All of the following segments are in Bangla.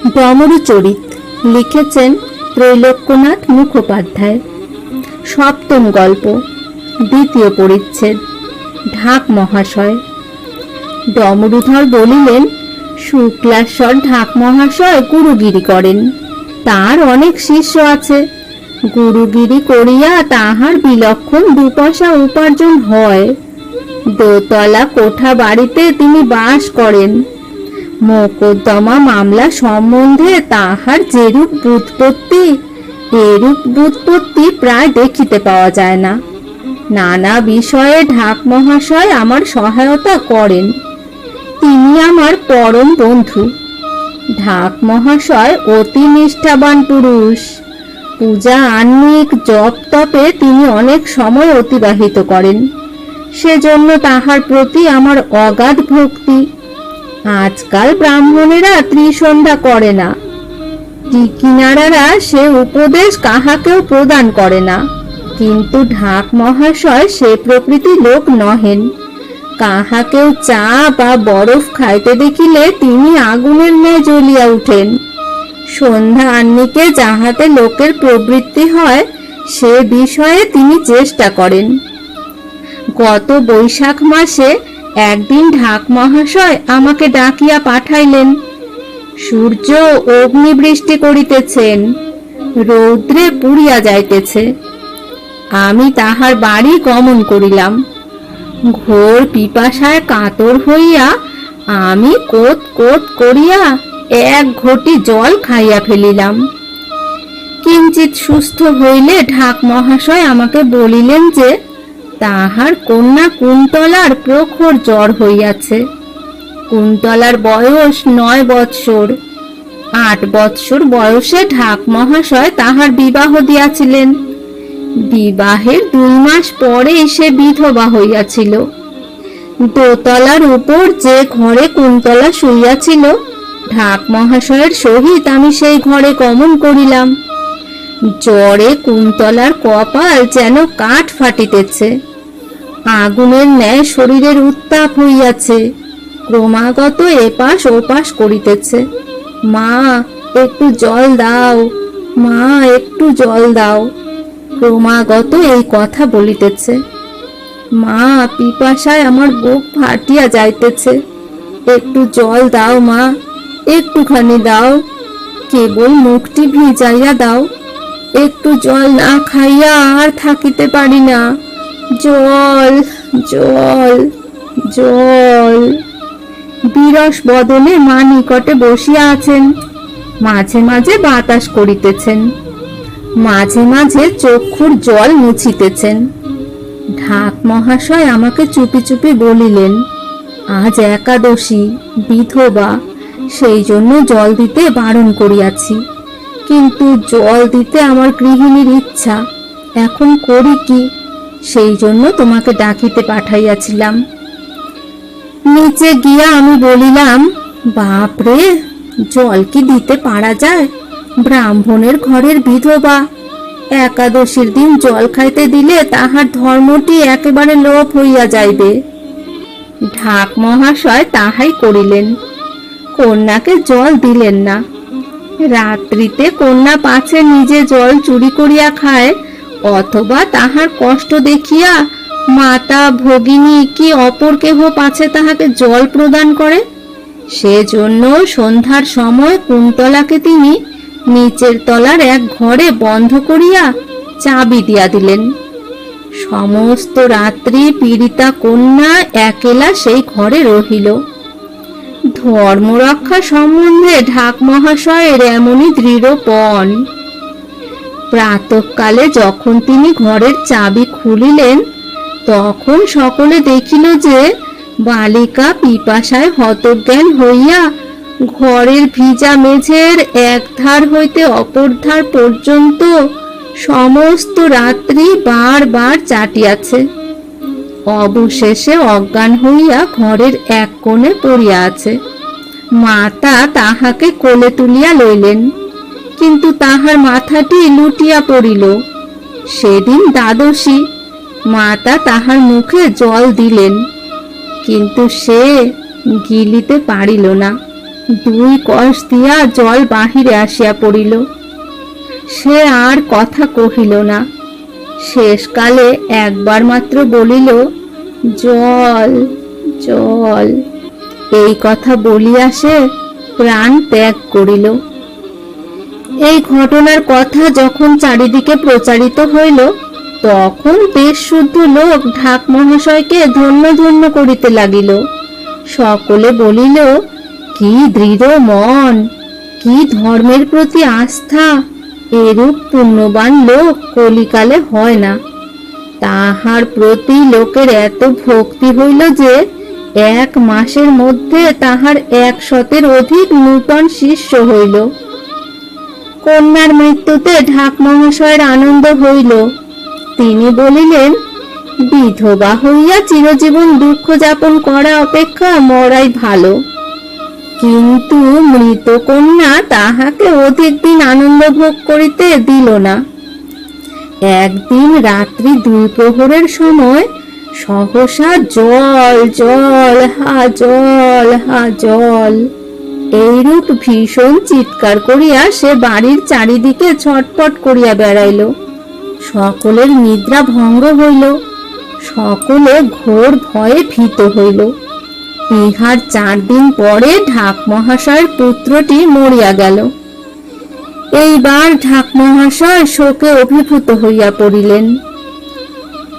ডমরু চরিত লিখেছেন ত্রৈলোক্যনাথ মুখোপাধ্যায়। সপ্তম গল্প, দ্বিতীয় পরিচ্ছেদ। ঢাক মহাশয়। ডমরুধর বলিলেন, শুক্লাশ্বর ঢাক মহাশয় গুরুগিরি করেন। তার অনেক শিষ্য আছে। গুরুগিরি করিয়া তাহার বিলক্ষণ দুপয়সা উপার্জন হয়। দোতলা কোঠা বাড়িতে তিনি বাস করেন। মোকদ্দমা মামলা সম্বন্ধে তাহার যেরূপ ব্যুৎপত্তি, এরূপ ব্যুৎপত্তি প্রায় দেখিতে পাওয়া যায় না। নানা বিষয়ে ঢাক মহাশয় আমার সহায়তা করেন। তিনি আমার পরম বন্ধু। ঢাক মহাশয় অতি নিষ্ঠাবান পুরুষ। পূজা আহ্নিক জপ তপে তিনি অনেক সময় অতিবাহিত করেন। সেজন্য তাহার প্রতি আমার অগাধ ভক্তি। আজকাল ব্রাহ্মণেরা ত্রিসন্ধ্যা করে না। টিকিনারারা সে উপদেশ কাহাকেও প্রদান করে না। কিন্তু ঢাক মহাশয় সে প্রকৃতির লোক নহেন। কাহাকেও চা বা বরফ খাইতে দেখিলে তিনি আগুনের ন্যায় জ্বলিয়া উঠেন। সন্ধ্যা আহ্নিকে যাহাতে লোকের প্রবৃত্তি হয়, সে বিষয়ে তিনি চেষ্টা করেন। গত বৈশাখ মাসে একদিন ঢাক মহাশয় আমাকে ডাকিয়া পাঠাইলেন। সূর্য অগ্নিবৃষ্টি করিতেছেন, রৌদ্রে পুড়িয়া যাইতেছে। আমি তাহার বাড়ি গমন করিলাম। ঘোর পিপাসায় কাতর হইয়া আমি কোত কোত করিয়া এক ঘটি জল খাইয়া ফেলিলাম। কিঞ্চিত সুস্থ হইলে ঢাক মহাশয় আমাকে বলিলেন যে তাহার কন্যা কুন্তলার প্রখর জ্বর হইয়াছে। কুন্তলার বয়স 9 বৎসর। 8 বৎসর বয়সে ঢাক মহাশয় তাহার বিবাহ দিয়াছিলেন। বিবাহের 2 মাস পরে সে বিধবা হইয়াছিল। দোতলার উপর যে ঘরে কুন্তলা শুইয়াছিল, ঢাক মহাশয়ের সহিত আমি সেই ঘরে গমন করিলাম। জ্বরে কুন্তলার কপাল যেন কাঠ ফাটিতেছে। আগুনের ন্যায় শরীরের উত্তাপ হইয়াছে। ক্রমাগত এপাশ ওপাশ করিতেছে। মা, একটু জল দাও, মা, একটু জল দাও। ক্রমাগত এই কথা বলিতেছে। মা, পিপাসায় আমার বুক ফাটিয়া যাইতেছে। একটু জল দাও মা, একটুখানি দাও। কেবল মুখটি ভিজাইয়া দাও। একটু জল না খাইয়া আর থাকিতে পারি না। জল, জল, জল। বিরস বদনে মা নিকটে বসিয়া আছেন। মাঝে মাঝে বাতাস করিতেছেন, মাঝে মাঝে চক্ষুর জল মুছিতেছেন। ঢাক মহাশয় আমাকে চুপি চুপি বলিলেন, আজ একাদশী, বিধবা, সেই জন্য জল দিতে বারণ করিয়াছি। কিন্তু জল দিতে আমার গৃহিণীর ইচ্ছা, এখন করি কি? সেই জন্য তোমাকে ডাকিতে পাঠাইয়াছিলাম। নিচে গিয়া আমি বলিলাম, বাপরে, জল কি দিতে পারা যায়? ব্রাহ্মণের ঘরের বিধবা, একাদশীর দিন জল খাইতে দিলে তাহার ধর্মটি একেবারে লোপ হইয়া যাইবে। ঢাক মহাশয় তাহাই করিলেন। কন্যাকে জল দিলেন না। রাত্রিতে কন্যা পাছে নিজে জল চুরি করিয়া খায়, অথবা তাহার কষ্ট দেখিয়া মাতা, ভগিনী কি অপর কেহ পাছে তাহাকে জল প্রদান করে। সেজন্য সন্ধ্যার সময় কুন্তলাকে তিনি নিচের তলার এক ঘরে বন্ধ করিয়া চাবি দিয়া দিলেন। সমস্ত রাত্রি পীড়িতা কন্যা একেলা সেই ঘরে রহিল। ধর্মরক্ষা সম্বন্ধে ঢাক মহাশয়ের এমনই দৃঢ়পণ। প্রাতঃকালে যখন তিনি ঘরের চাবি খুলিলেন, তখন সকলে দেখিল যে বালিকা পিপাসায় হতজ্ঞান হইয়া ঘরের ভিজা মেঝের এক ধার হইতে অপর ধার পর্যন্ত সমস্ত রাত্রি বারবার চাটিয়াছে। অবশেষে অজ্ঞান হইয়া ঘরের এক কোণে পড়িয়া আছে। মাতা তাহাকে কোলে তুলিয়া লইলেন, কিন্তু তাহার মাথাটি লুটিয়া পড়িল। সেদিন দ্বাদশী। মাতা তাহার মুখে জল দিলেন, কিন্তু সে গিলিতে পারিল না। দুই কষ দিয়া জল বাহিরে আসিয়া পড়িল। সে আর কথা কহিল না, শেষকালে একবার মাত্র বলিল, জল জল। এই কথা বলিয়া সে প্রাণ ত্যাগ করিল। এই ঘটনার কথা যখন চারিদিকে প্রচারিত হইল, তখন বেশ শুদ্ধ লোক ঢাক মহাশয়কে ধন্য ধন্য করিতে লাগিল। সকলে বলিল, কি দৃঢ় মন, কি ধর্মের প্রতি আস্থা! এরূপ পুণ্যবান লোক কলিকালে হয় না। তাহার প্রতি লোকের এত ভক্তি হইল যে 1 মাসের মধ্যে তাহার 100-এর অধিক নূতন শিষ্য হইল। কন্যার মৃত্যুতে ঢাক মহাশয়ের আনন্দ হইল। তিনি বলিলেন, বিধবা হইয়া চিরজীবন দুঃখ যাপন করা অপেক্ষা মরাই ভালো। কিন্তু মৃত কন্যা তাহাকে অধিক দিন আনন্দ ভোগ করিতে দিল না। একদিন রাত্রি 2 প্রহরের সময় সহসা জল জল হা জল হা জল, এইরূপ ভীষণ চিৎকার করিয়া সে বাড়ির চারিদিকে ছটপট করিয়া বেড়াইল। সকলের নিদ্রা ভঙ্গ হইল। সকলে ঘোর ভয়ে ভীত হইল। ইহার 4 দিন পরে ঢাক মহাশয়ের পুত্রটি মরিয়া গেল। এইবার ঢাক মহাশয় শোকে অভিভূত হইয়া পড়িলেন।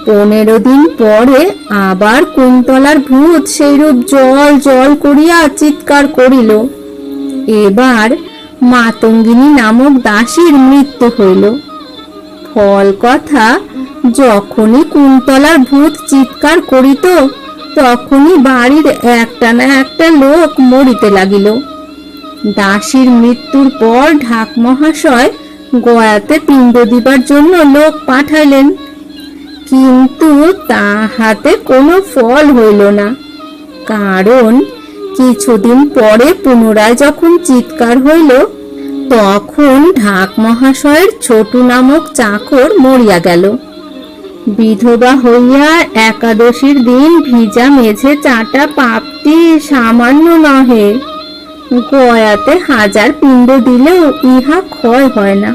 15 দিন পরে আবার কুন্তলার ভূত সেইরূপ জল জল করিয়া চিৎকার করিল। এবার মাতঙ্গিনী নামক দাসীর মৃত্যু হইল। ফল কথা, যখনই কুন্তলার ভূত চিৎকার করিত, তখনই বাড়ির একটা না একটা লোক মরিতে লাগিল। দাসীর মৃত্যুর পর ঢাক মহাশয় গয়াতে পিণ্ড দিবার জন্য লোক পাঠাইলেন, কিন্তু তাহাতে কোনো ফল হইল না। কারণ কিছুদিন পরে পুনরায় যখন চিৎকার হইল, তখন ঢাক মহাশয়ের ছোটু নামক চাকর মরিয়া গেল। বিধবা হইয়া একাদশীর দিন ভিজা মেঝে চাটা পাপটি সামান্য নহে। গয়াতে 1000 পিণ্ড দিলেও ইহা ক্ষয় হয় না।